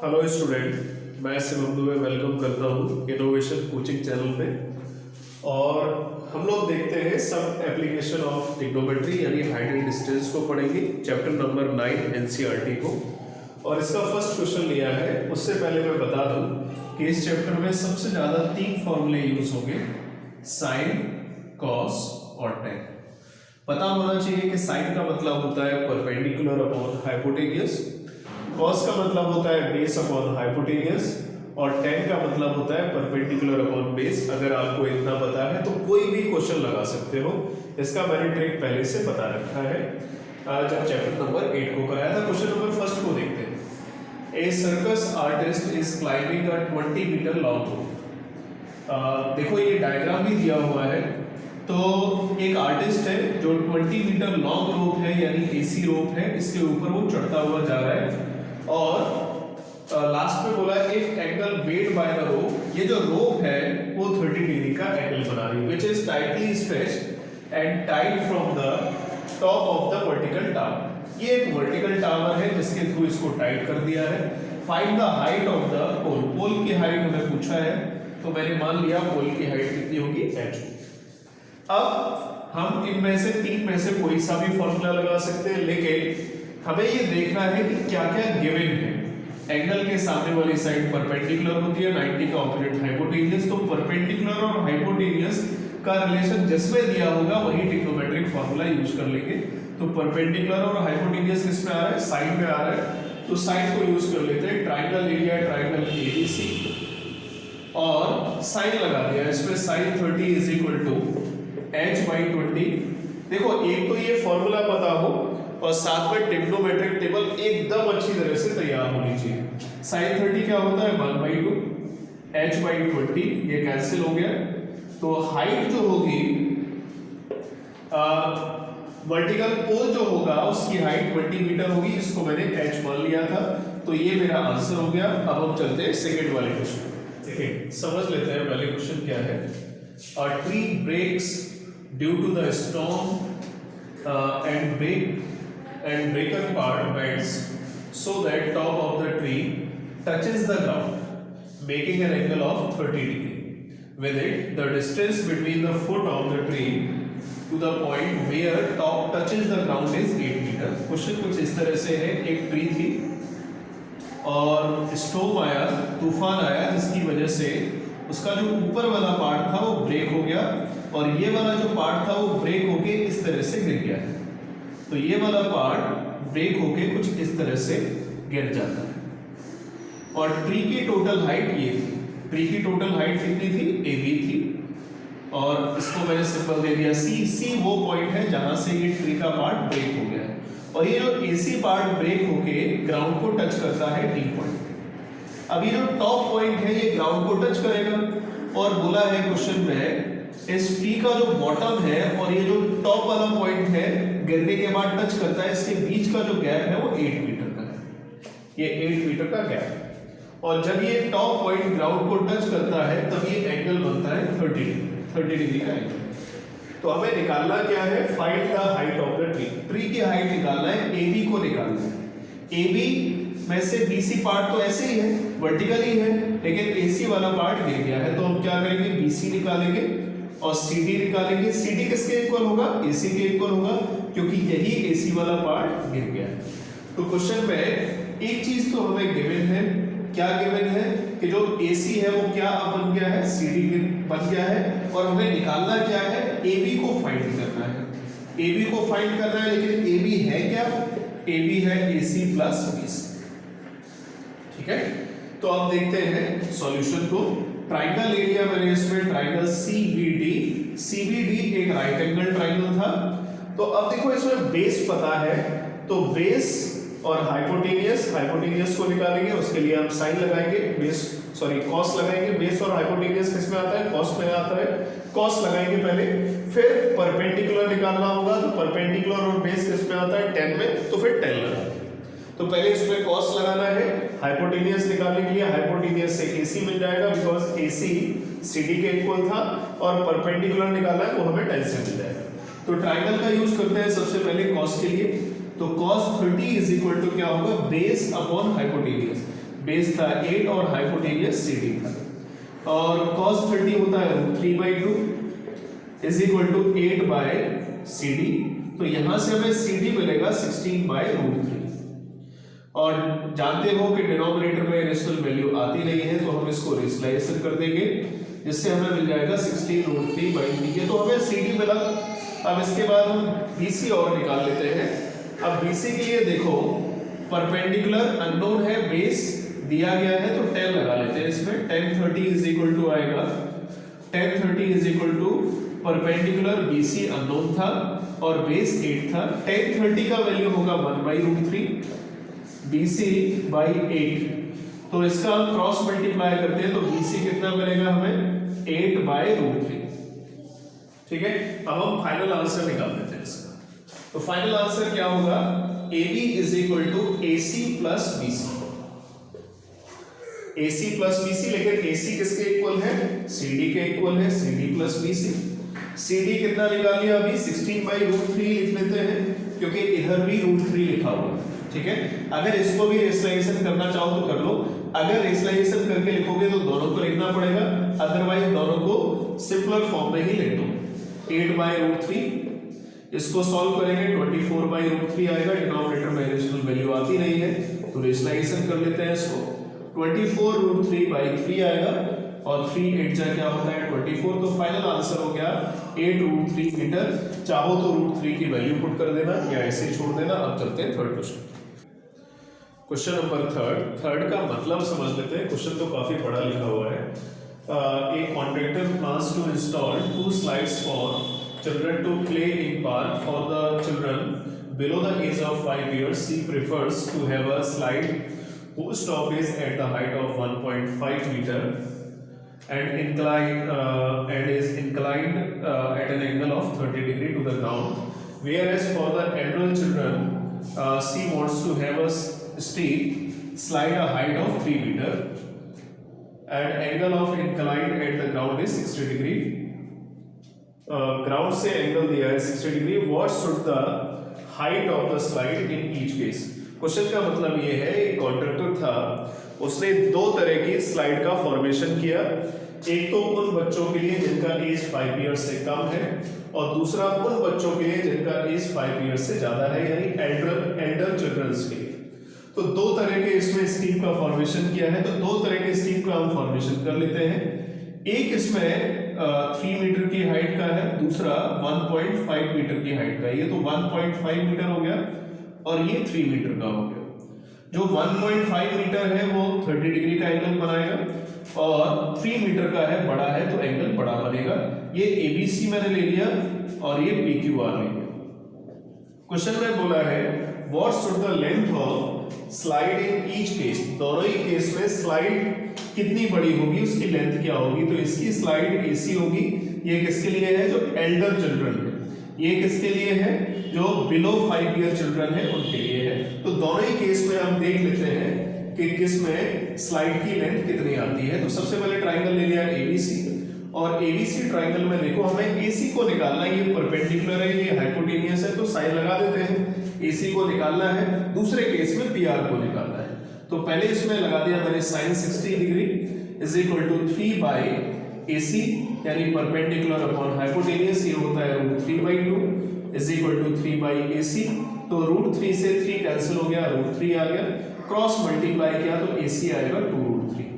Hello student, मैं Shivam Dubey welcome करता हूँ इनोवेशन कोचिंग चैनल पे। और हम लोग देखते हैं सब एप्लीकेशन ऑफ ट्रिग्नोमेट्री यानी हाइट एंड डिस्टेंस को पढ़ेंगे, चैप्टर नंबर 9 एनसीईआरटी को। और इसका फर्स्ट क्वेश्चन लिया है। उससे पहले मैं बता दूं कि इस चैप्टर में सबसे ज़्यादा 3 फॉर्मूले यूज होंगे, साइन, कॉस और टेन। पता होना चाहिए कि साइन का मतलब होता है परपेंडिकुलर अपॉन हाइपोटेनियस, कॉस का मतलब होता है बेस अपॉन हाइपोटेनियस और टेन का मतलब होता है परपेंडिकुलर अपॉन बेस। अगर आपको इतना पता है तो कोई भी क्वेश्चन लगा सकते हो। इसका मैंने ट्रिक पहले से बता रखा है जब चैप्टर नंबर 8 को कराया था। क्वेश्चन नंबर फर्स्ट को देखते हैं। A circus artist is climbing a 20 metre long rope. देखो ये डायग्राम भी दिया हुआ है। तो एक आर्टिस्ट है जो 20 मीटर लॉन्ग रोप है यानी एसी रोप है, इसके ऊपर वो चढ़ता हुआ जा रहा है। और लास्ट में बोला if angle made by the rope, ये जो रोप है वो 30 डिग्री का एंगल बना रही है, which is tightly stretched and tied from the top of the vertical tower. ये एक वर्टिकल टावर है जिसके थ्रू इसको टाइट कर दिया है। Find the height of the pole. Pole की हाइट हमें पूछा है तो मैंने मान लिया पोल की हाइट कितनी होगी, h। अब हम इनमें से 3 में से कोई सा भी फॉर्मूला लगा सकते हैं, लेकिन हमें ये देखना है कि क्या क्या गिवन है। एंगल के सामने वाली साइड परपेंडिकुलर होती है, 90 का ऑपोजिट हाइपोटेनियस। तो परपेंडिकुलर और हाइपोटेनियस का रिलेशन जिसमें दिया होगा वही ट्रिग्नोमेट्रिक फार्मूला यूज कर लेंगे। तो परपेंडिकुलर और हाइपोटेनियस किस में आ रहा है, साइड में आ रहा है, तो साइड को यूज कर लेते हैं। ट्राइंगल एरिया ट्राइंगल एबीसी और साइन लगा दिया। इसमें sin 30 is equal to h/20। देखो एक तो ये फॉर्मूला पता हो और साथ में ट्रिग्नोमेट्रिक टेबल एकदम अच्छी तरह से तैयार होनी चाहिए। sin 30 क्या होता है 1/2, h/20 ये कैंसिल हो गया। तो हाइट जो होगी वर्टिकल पोल जो होगा उसकी हाइट 20 मीटर होगी, इसको मैंने h मान लिया था। तो ये मेरा आंसर हो गया। अब हम चलते हैं सेकंड वाले क्वेश्चन। देखिए समझ लेते हैं पहले क्वेश्चन क्या है। A tree breaks due to the storm and breaker part bends so that top of the tree touches the ground, making an angle of 30 degree. With it, the distance between the foot of the tree to the point where top touches the ground is 8 meter. Question कुछ इस तरह से है। एक tree थी और storm आया, तूफान आया, जिसकी वजह से उसका जो ऊपर वाला पार्ट था वो ब्रेक हो गया और ये वाला जो पार्ट था वो ब्रेक होके इस तरह से गिर गया है। तो ये वाला पार्ट ब्रेक होके कुछ इस तरह से गिर जाता है। और ट्री की टोटल हाइट ये थी। ट्री की टोटल हाइट कितनी थी, AB थी। और इसको मैंने सिंबल दे दिया C वो पॉइंट है जहां से ये ट्री का पार्ट ब्रेक हो गया है। और ये जो AC पार्ट ब्रेक होके ग्राउंड को टच करता है D पॉइंट। अब ये जो टॉप पॉइंट है ये ग्राउंड को टच करेगा और बोला है क्वेश्चन में इस ट्री का जो बॉटम है और ये जो टॉप वाला पॉइंट है गिरने के बाद टच करता है, इसके बीच का जो गैप है वो 8 मीटर का है। ये 8 मीटर का गैप है। और जब ये टॉप पॉइंट ग्राउंड को टच करता है तब ये एंगल बनता है 30 डिग्री का एंगल। तो हमें निकालना क्या है, find the height of the tree. Tree की हाइट निकालना है, AB को निकालना है। AB में से BC पार्ट तो ऐसे ही है, वर्टिकल ही है, लेकिन AC वाला पार्ट गिर गया है। तो हम क्या करेंगे, BC निकालेंगे और CD निकालेंगे। CD किसके इक्वल होगा, AC के इक्वल होगा, क्योंकि यही AC वाला पार्ट गिर गया है। तो क्वेश्चन में एक चीज तो हमें गिवन है। क्या गिवन है कि जो AC है वो क्या बन गया है, CD बन गया है। और हमें निकालना क्या है, AB को फाइंड करना है। AB को फाइंड करना है, लेकिन AB है क्या, AB है AC प्लस BC। ठीक है, तो अब देखते हैं सॉल्यूशन को। ट्राइंगल एरिया मैंने इसमें ट्राइंगल CBD एक राइट एंगल ट्राइंगल था। तो अब देखो इसमें बेस पता है, तो बेस और हाइपोटेनियस को निकालेंगे। उसके लिए हम साइन लगाएंगे, कॉस लगाएंगे। बेस और हाइपोटेनियस किस में आता है, कॉस में आता है। कॉस लगाएंगे पहले, फिर परपेंडिकुलर निकालना होगा। तो परपेंडिकुलर और बेस किस में आता है, 10 में, तो फिर 10 लगाएंगे। तो पहले इसमें कॉस लगाना है। हाइपोटेनियस निकालने के लिए हाइपोटेनियस से AC मिल जाएगा, बिकॉज AC CD के इक्वल था। और परपेंडिकुलर निकालना है वो हमें 10 से मिल जाएगा। तो ट्राइंगल का यूज करते हैं सबसे पहले कॉस के लिए। तो cos 30 इज इक्वल टू क्या होगा, बेस अपॉन हाइपोटेनियस। बेस था 8 और हाइपोटेनियस CD था। और cos 30 होता है √3/2 इज इक्वल टू 8/CD। तो यहां से हमें CD मिलेगा 16/√3। और जानते हो कि डिनोमिनेटर में रेशनल वैल्यू आती नहीं है, तो हम इसको रेशनलाइजेशन कर देंगे, जिससे हमें मिल जाएगा 16√3/3। ये तो हमें CD मिला। अब इसके बाद हम BC और निकाल लेते हैं। अब BC के लिए देखो, परपेंडिकुलर अननोन है, बेस दिया गया है, तो 10 लगा लेते हैं इसमें। 10 30 इज इक्वल टू आएगा 10 30 is equal to perpendicular BC unknown था और बेस 8 था। 10 30 का वैल्यू होगा 1/√3 BC/8। तो इसका क्रॉस मल्टीप्लाई करते हैं तो BC कितना मिलेगा हमें 8/√3। ठीक है, अब हम फाइनल आंसर निकाल देते हैं इसका। तो फाइनल आंसर क्या होगा, AB is equal to AC plus BC। AC plus BC, लेकिन AC किसके इक्वल है, CD के इक्वल है, CD प्लस BC। CD कितना निकाल लिया अभी, 16/√3 लिख लेते हैं, क्योंकि इधर भी √3 लिखा हुआ है। ठीक है, अगर इसको भी रेशनलाइजेशन करना चाहो तो कर लो। अगर रेशनलाइजेशन करके लिखोगे तो दोनों को लिखना पड़ेगा, अदरवाइज दोनों को सिंपलर फॉर्म में ही लिख दो। 8/√3, इसको सॉल्व करेंगे 24/√3 आएगा। डिनोमिनेटर में रेशनल वैल्यू आती नहीं है, तो रेशनलाइजेशन कर लेते हैं इसको। 24√3/3 आएगा और 3 8 जा क्या होता है 24। तो फाइनल आंसर हो गया 8√3 मीटर। चाहो तो √3 की वैल्यू पुट कर देना या ऐसे छोड़ देना। अब चलते हैं third question. Question number third का मतलब समझ लेते हैं। क्वेश्चन तो काफी बड़ा लिखा हुआ है। A contractor plans to install 2 slides for children to play in park. For the children below the age of 5 years, he prefers to have a slide whose top is at the height of 1.5 meter and is inclined at an angle of 30 degree to the ground. Whereas for the elder children, she wants to have a steep slide a height of 3 meter and angle of inclined at the ground is 60 degree. Ground से angle दिया है 60 degree. What should the height of the slide in each case? Question का मतलब ये है, एक contractor था, उसने दो तरह की स्लाइड का फॉर्मेशन किया। एक तो उन बच्चों के लिए जिनका एज 5 इयर्स से कम है, और दूसरा उन बच्चों के लिए जिनका एज 5 इयर्स से ज्यादा है, यानी एल्डर चिल्ड्रंस के लिए। तो दो तरह के इसमें स्कीम का फॉर्मेशन किया है। तो दो तरह के स्कीम का हम फॉर्मेशन कर लेते हैं। एक इसमें 3 मीटर की हाइट का है, दूसरा 1.5 मीटर की हाइट का है। ये तो 1.5 मीटर हो गया और ये 3 मीटर का हो गया। जो 1.5 मीटर है वो 30 डिग्री का एंगल बनाएगा और 3 मीटर का है, बड़ा है, तो एंगल बड़ा बनेगा। ये ABC मैंने ले लिया और ये PQR ले लिया। क्वेश्चन में बोला है what should the length of slide in each case. दोनों ही केस में स्लाइड कितनी बड़ी होगी, उसकी लेंथ क्या होगी। तो इसकी स्लाइड AC होगी। ये किसके लिए है, जो एल्डर चिल्ड्रन है। ये किसके लिए है, जो बिलो 5 ईयर चिल्ड्रन है, उनके लिए है। तो दोनों ही केस में हम देख लेते हैं कि किस में स्लाइड की लेंथ कितनी आती है। तो सबसे पहले ट्राइंगल ले लिया ABC, और ABC ट्राइंगल में देखो हमें AC को निकालना है। ये परपेंडिकुलर है, ये हाइपोटेनियस है, तो साइन लगा देते हैं। AC को निकालना है, दूसरे केस में PR को निकालना है। तो पहले इसमें लगा दिया मैंने sine 60 degree is equal to 3/AC, यानी परपेंडिकुलर अपॉन हाइपोटेनियस, ये होता है √3/2 इज इक्वल टू 3/AC। तो √3 से 3 कैंसिल हो गया, √3 आ गया। क्रॉस मल्टीप्लाई किया तो AC आएगा 2√3,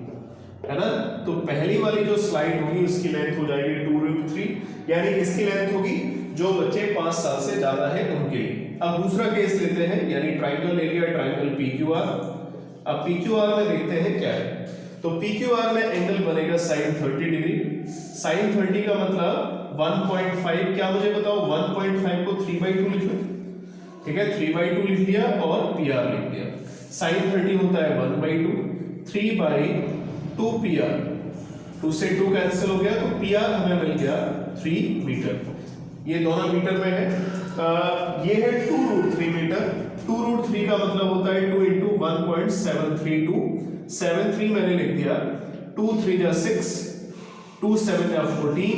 है ना। तो पहली वाली जो स्लाइड होगी उसकी लेंथ हो जाएगी 2√3, यानी किसकी लेंथ होगी, जो बच्चे 5 साल से ज्यादा है उनके लिए। अब दूसरा केस लेते हैं, यानी ट्राइंगल ले लिया, ट्राइंगल PQR। अब PQR में देखते हैं क्या है। तो PQR में एंगल बनेगा साइन 30 डिग्री। साइन 30 का मतलब 1.5, क्या मुझे बताओ, 1.5 को 3/2 लिख लो। ठीक है, 3/2 लिख दिया और PR लिख दिया। साइन 30 होता है 1/2, 3/2 PR, 2 से 2 कैंसिल हो गया, तो PR हमें मिल गया 3 मीटर। ये दोनों मीटर में है। ये है 2√3 मीटर। 2√3 का मतलब होता है 2 × 1.732। 73 मैंने लिख दिया। 2 3 जा 6, 2 7 जा 14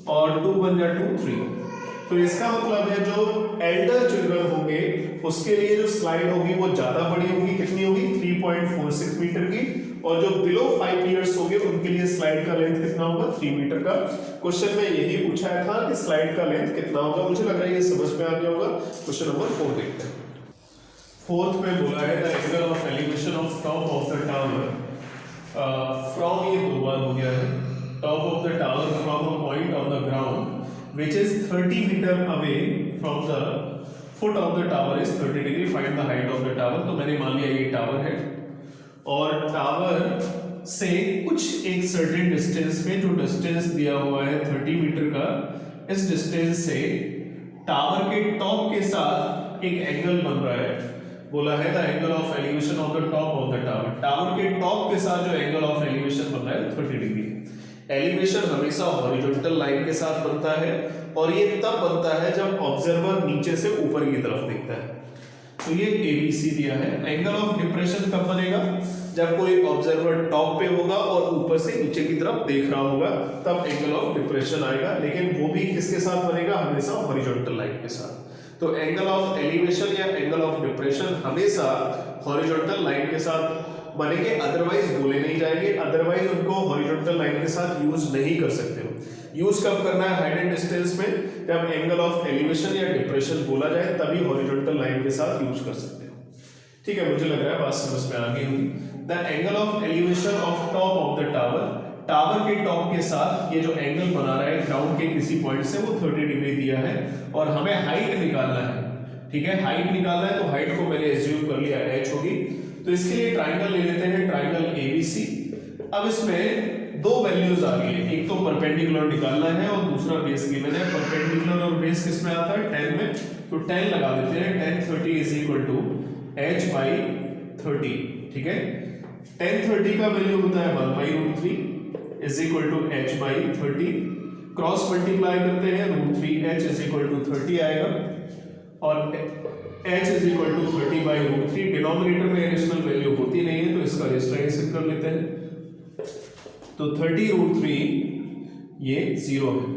और 2 1 जा 2 3। तो इसका मतलब है जो एल्डर चिल्ड्रन होंगे उसके लिए जो स्लाइड होगी वो ज्यादा बड़ी होगी, कितनी होगी 3.46 मीटर की, और जो बिलो 5 इयर्स होंगे उनके लिए स्लाइड का लेंथ कितना होगा 3 मीटर का। क्वेश्चन में यही पूछा था कि स्लाइड का लेंथ कितना होगा, मुझे लग रहा है ये समझ में आ गया होगा। क्वेश्चन नंबर 4 देखते हैं। फोर्थ में बोला है the angle of elevation of top of the tower from, ये 2 बार हो गया है, top of the tower from a point on the ground which is 30 metre away from the foot of the tower is 30 degree, find the height of the tower. तो मैंने मान लिया ये टावर है और टावर से कुछ एक सर्टेन डिस्टेंस में, जो डिस्टेंस दिया हुआ है 30 मीटर का, इस डिस्टेंस से टावर के टॉप के साथ एक एंगल बन रहा है। बोला है the angle of elevation of the top of the tower, tower के टॉप के साथ जो एंगल ऑफ एलिवेशन बन रहा है 30 डिग्री। एलिवेशन हमेशा हॉरिजॉन्टल लाइन के साथ बनता है और ये तब बनता है जब ऑब्जर्वर नीचे से ऊपर की तरफ देखता है। तो ये ABC दिया है। एंगल ऑफ डिप्रेशन कब बनेगा, जब कोई ऑब्जर्वर टॉप पे होगा और ऊपर से नीचे की तरफ देख रहा होगा, तब एंगल ऑफ डिप्रेशन आएगा, लेकिन वो भी किसके साथ बनेगा, हमेशा हॉरिजॉन्टल लाइन के साथ। तो एंगल ऑफ एलिवेशन या एंगल ऑफ डिप्रेशन हमेशा हॉरिजॉन्टल लाइन के साथ बनेंगे, अदरवाइज बोले नहीं जाएंगे, अदरवाइज उनको हॉरिजॉन्टल लाइन के साथ यूज नहीं कर सकते हो। यूज कब करना है, हाइट एंड डिस्टेंस में, जब एंगल ऑफ एलिवेशन या डिप्रेशन बोला जाए तभी हॉरिजॉन्टल लाइन के साथ यूज कर सकते हो। ठीक है, मुझे लग रहा है बात समझ में आ गई होगी। The angle of elevation of top of the tower, tower के टॉप के साथ ये जो एंगल बना रहा है ग्राउंड के किसी पॉइंट से, वो 30 डिग्री दिया है और हमें हाइट निकालना है। ठीक है, हाइट निकालना है तो हाइट को मैंने एज्यूम कर लिया h होगी। तो इसके लिए ट्राइंगल ले लेते हैं, ट्राइंगल ABC। अब इसमें 2 वैल्यूज आ गई है, एक तो परपेंडिकुलर निकालना है और दूसरा बेस गिवन है। परपेंडिकुलर और बेस किस में आता है, 10 में, तो 10 लगा देते हैं। 10 30 is equal to h by 30। ठीक है, 10 30 का वैल्यू होता है 1/√3 is equal to h by 30। Cross multiply करते हैं, √3h इज इक्वल टू 30 आएगा और h is equal to 30/√3। Denominator में रेशनल वैल्यू होती नहीं है तो इसका रेशनलाइजेशन कर लेते हैं। तो 30√3 ये 0 है,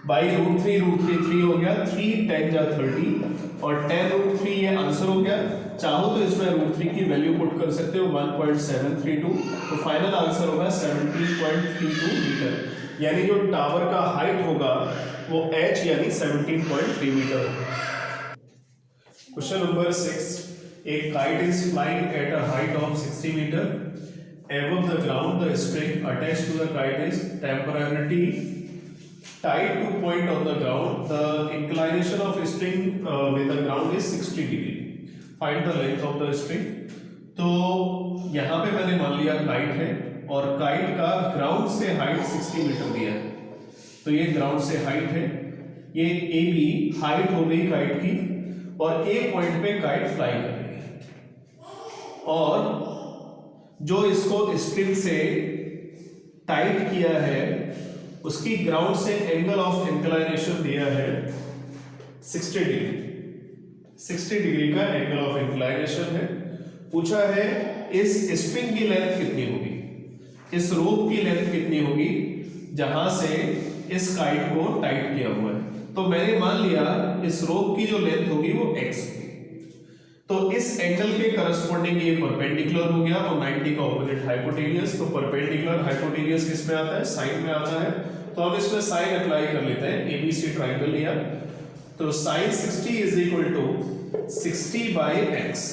बाई √3 3 हो गया, 3 10 जा 30 और 10√3 ये आंसर हो गया। चाहो तो इसमें √3 की वैल्यू पुट कर सकते हो 1.732, तो फाइनल आंसर होगा 17.32 मीटर। यानी जो टावर का हाइट होगा वो h यानी 17.3 मीटर होगा। Question number 6, a kite is flying at a height of 60 meter above the ground. The string attached to the kite is temporarily tied to point on the ground. The inclination of string with the ground is 60 degree. Find the length of the string. तो यहाँ पे मैंने मान लिया kite है और kite का ground से हाइट 60 मीटर दिया है, तो ये ग्राउंड से हाइट है, ये AB हाइट हो गई काइट की और A पॉइंट पे काइट फ्लाई कर रही है और जो इसको स्ट्रिंग से टाइट किया है उसकी ग्राउंड से एंगल ऑफ इंक्लाइनेशन दिया है 60 डिग्री। 60 डिग्री का एंगल ऑफ इंक्लाइनेशन है। पूछा है इस स्ट्रिंग की लेंथ कितनी होगी, इस रोप की लेंथ कितनी होगी जहां से इस काइट को टाइट किया हुआ है। तो मैंने मान लिया इस रोप की जो लेंथ होगी वो x होगी, तो इस एंगल के करस्पॉन्डिंग ये परपेंडिकुलर हो गया और 90 का ऑपोजिट हाइपोटेनियस। तो परपेंडिकुलर हाइपोटेनियस किस में आता है, साइन में आता है, तो हम इसमें साइन अप्लाई कर लेते हैं। ABC ट्राइंगल लिया तो sign 60 is equal to 60/x।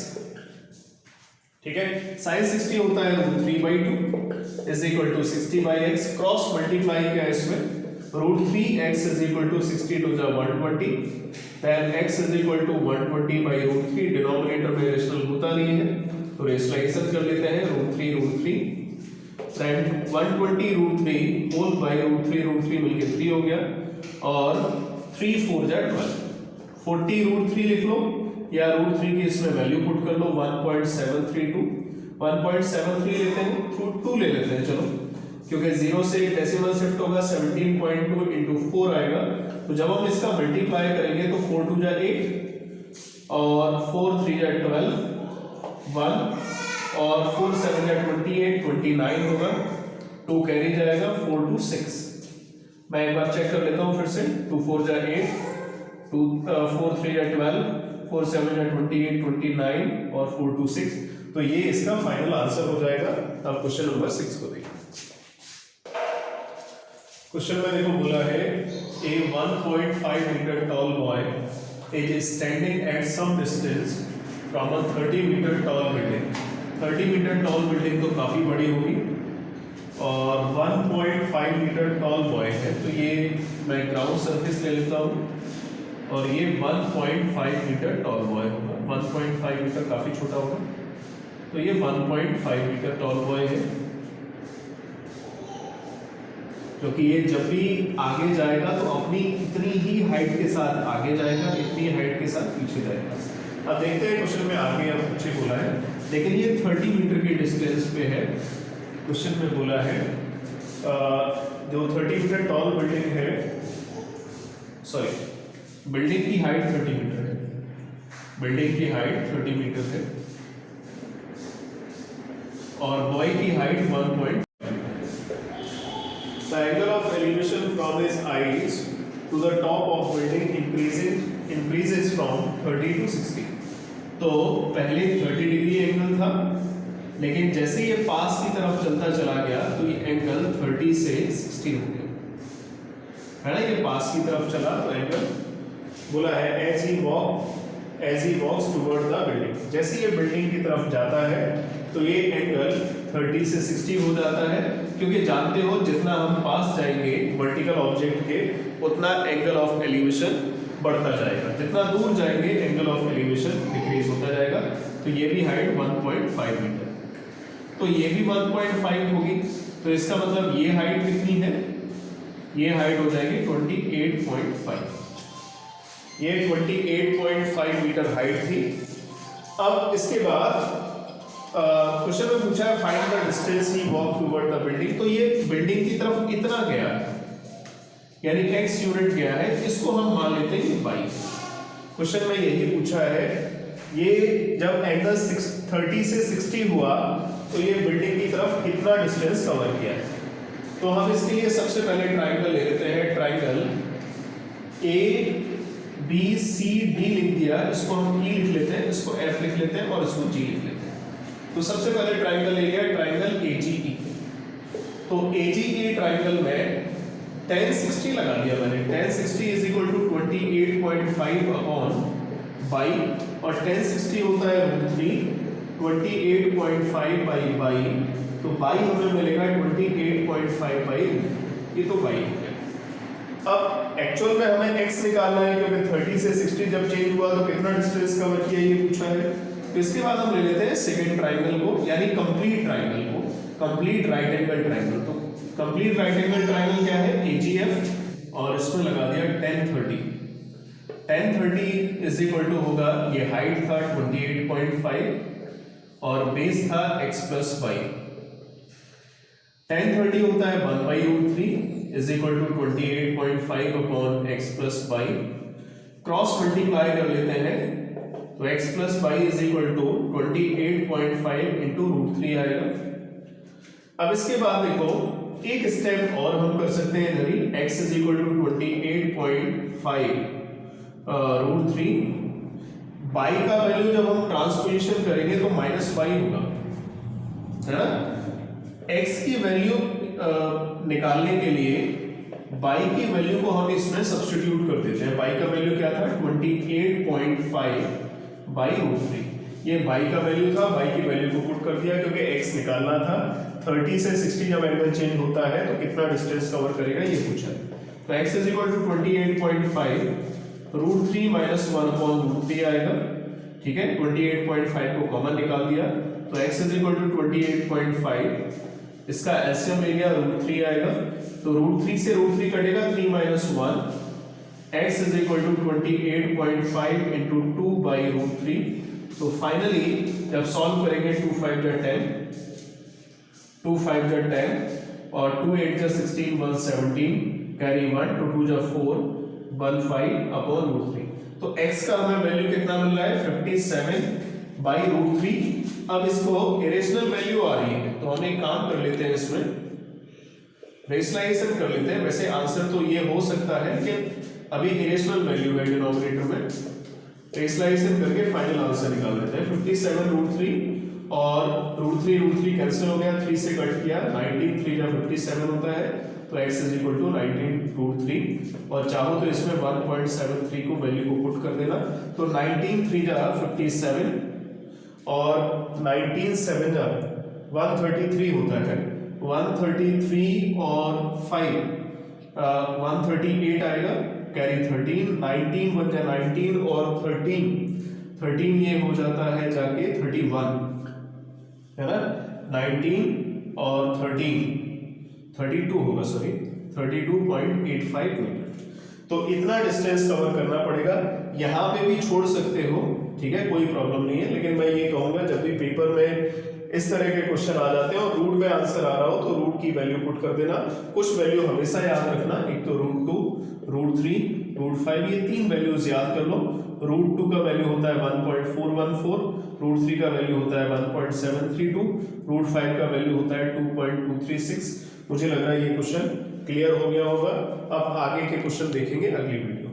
ठीक है, साइन 60 होता है √3/2 is equal to 60/x। Cross multiply किया इसमें, √3x is equal to 60 to the 120, then x is equal to 120/√3। Denominator में रेशनल होता नहीं है तो रेशनलाइजेशन कर लेते हैं, √3 देन 120√3 होल बाय √3 मिलके 3 हो गया और 3 4 जा 12, 40√3 लिख लो या √3 की इसमें वैल्यू पुट कर लो 1.732, 1.73 लेते हैं, 2 ले लेते हैं चलो, क्योंकि 0 से डेसिमल शिफ्ट होगा 17.2 into 4 आएगा। तो जब हम इसका मल्टीप्लाई करेंगे तो 4 2 जा 8 और 4 3 जा 12, 1 और 4 7 जा 28, 29 होगा, 2 कैरी जाएगा, 4 2 6। मैं एक बार चेक कर लेता हूँ फिर से, 2 4 जा 8, 4 3 या 12, 4 7 या 28, 29 और 4 2 6। तो ये इसका फाइनल आंसर हो जाएगा। अब क्वेश्चन नंबर 6 को देखिए। क्वेश्चन में देखो बोला है a 1.5 meter tall boy is standing at some distance from a 30 meter tall building। 30 meter tall building तो काफी बड़ी होगी और 1.5 मीटर टॉल बॉय है, तो ये मैं ग्राउंड सरफेस ले लेता हूँ और ये 1.5 मीटर टॉल बॉय होगा। 1.5 मीटर काफी छोटा होगा, तो ये 1.5 मीटर टॉल बॉय है, क्योंकि ये जब भी आगे जाएगा तो अपनी इतनी ही हाइट के साथ आगे जाएगा, इतनी हाइट के साथ पीछे जाएगा। अब देखते हैं क्वेश्चन में आगे अब पीछे बोला है, लेकिन ये 30 मीटर की डिस्टेंस पे है। क्वेश्चन में बोला है जो 30 मीटर टॉल बिल्डिंग है, सॉरी बिल्डिंग की हाइट 30 मीटर है, बिल्डिंग की हाइट 30 मीटर है और बॉय की height 1. The angle of elevation from his eyes to the top of building increases from 30 to 60। तो पहले 30 डिग्री एंगल था, लेकिन जैसे ये पास की तरफ चलता चला गया तो ये एंगल 30 से 60 हो गया, है ना। ये पास की तरफ चला तो एंगल बोला है as he walks toward the building। जैसे ये बिल्डिंग की तरफ जाता है तो ये एंगल 30 से 60 हो जाता है, क्योंकि जानते हो जितना हम पास जाएंगे वर्टिकल ऑब्जेक्ट के उतना एंगल ऑफ एलिवेशन बढ़ता जाएगा, जितना दूर जाएंगे एंगल ऑफ एलिवेशन डिक्रीज होता जाएगा। तो ये भी हाइट 1.5 मीटर, तो ये भी 1.5 होगी, तो इसका मतलब ये हाइट कितनी है, ये हाइट हो जाएगी 28.5। ये 28.5 मीटर हाइट थी। अब इसके बाद क्वेश्चन में पूछा है find the distance he walk toward the building. तो ये बिल्डिंग की तरफ इतना गया है, यानी x यूनिट गया है, इसको हम मान लेते हैं y। क्वेश्चन में यही पूछा है, ये जब एंगल 30 से 60 हुआ तो ये बिल्डिंग की तरफ कितना डिस्टेंस कवर किया है। तो हम इसके लिए सबसे पहले ट्राइंगल ले लेते हैं। ट्राइंगल ABCD लिख दिया, इसको हम E लिख लेते हैं, इसको F लिख लेते हैं और इसको G लिख लेते हैं। तो सबसे पहले ट्राइंगल ले लिया, ट्राइंगल AGE। तो AGE ट्राइंगल में tan 60 लगा दिया मैंने। tan 60 is equal to 28.5 upon by, और tan 60 होता है √3, 28.5 बाई, तो बाई हमें मिलेगा 28.5 बाई, ये तो बाई हो गया। अब एक्चुअल में हमें x निकालना है, क्योंकि 30 से 60 जब चेंज हुआ तो कितना डिस्टेंस कवर किया ये पूछा है। तो इसके बाद हम ले लेते हैं सेकेंड ट्राइंगल को, यानी कंप्लीट ट्राइंगल को, कंप्लीट राइट एंगल ट्राइंगल। तो कंप्लीट राइट एंगल ट्राइंगल क्या है, AGF, और इसमें लगा दिया tan 30। tan 30 is equal to होगा, ये हाइट था 28.5 और बेस था x प्लस वाई। tan 30 होता है 1/√3 is equal to 28.5 upon x plus Y. Cross multiply कर लेते हैं तो x plus Y is equal to 28.5 into √3 आएगा। अब इसके बाद देखो एक स्टेप और हम कर सकते हैं इधर ही, x is equal to 28.5 √3। By का वैल्यू जब हम ट्रांसपोजिशन करेंगे तो -y होगा, है ना। x की वैल्यू निकालने के लिए बाई की वैल्यू को हम इसमें सब्स्टिट्यूट कर देते हैं। बाई का वैल्यू क्या था, 28.5 बाई √3। ये बाई का वैल्यू था, बाई की वैल्यू को पुट कर दिया, क्योंकि x निकालना था। 30 से 60 जब एंगल चेंज होता है तो कितना डिस्टेंस कवर करेगा ये पूछा है। तो x is equal to 28.5 √3 minus 1 upon √3 आएगा, ठीक है। 28.5 को कॉमन निकाल दिया तो x इज इक्वल टू 28.5, इसका एलसीएम ले लिया √3 आएगा, तो √3 से √3 कटेगा 3 minus 1, x is equal to 28.5 into 2 by √3। तो फाइनली जब सॉल्व करेंगे 2 5 जा 10, 2 5 जा 10 और 2 8 जा 16, 1 17, कैरी 1, 2 2 जा 4, 1 5 अपॉन √3। तो x का हमें वैल्यू कितना मिल रहा है, 57 बाई √3। अब इसको इरेशनल वैल्यू आ रही है, तो हम एक काम कर लेते हैं, इसमें रेशनलाइजेशन कर लेते हैं। वैसे आंसर तो ये हो सकता है कि अभी इरेशनल वैल्यू है डिनोमिनेटर में, रेशनलाइजेशन करके फाइनल आंसर निकाल लेते हैं। 57√3 और √3 कैंसिल हो गया, 3 से कट किया, 19 3 जब 57 होता है तो x इज इक्वल टू 19√3 और चाहो तो इसमें 1.73 को वैल्यू को पुट कर देना, तो 19 3 जा 57 और 19 7 जा 133 होता है, 133 और 5 138 आएगा, कैरी 13, 19 बन जाए 19 और 13 ये हो जाता है जाके 31 है ना, 19 और 32 होगा, सॉरी 32.85 मीटर। तो इतना डिस्टेंस कवर करना पड़ेगा। यहाँ पे भी छोड़ सकते हो, ठीक है, कोई प्रॉब्लम नहीं है, लेकिन मैं ये कहूंगा जब भी पेपर में इस तरह के क्वेश्चन आ जाते हैं और रूट में आंसर आ रहा हो तो रूट की वैल्यू पुट कर देना। कुछ वैल्यू हमेशा याद रखना, एक तो √2, √3, √5, ये 3 वैल्यूज याद कर लो। √2 का वैल्यू होता है 1.414, √3 का वैल्यू होता है 1.732, √5 का वैल्यू होता है 2.236। मुझे लग रहा है ये क्वेश्चन क्लियर हो गया होगा। अब आगे के क्वेश्चन देखेंगे अगली वीडियो।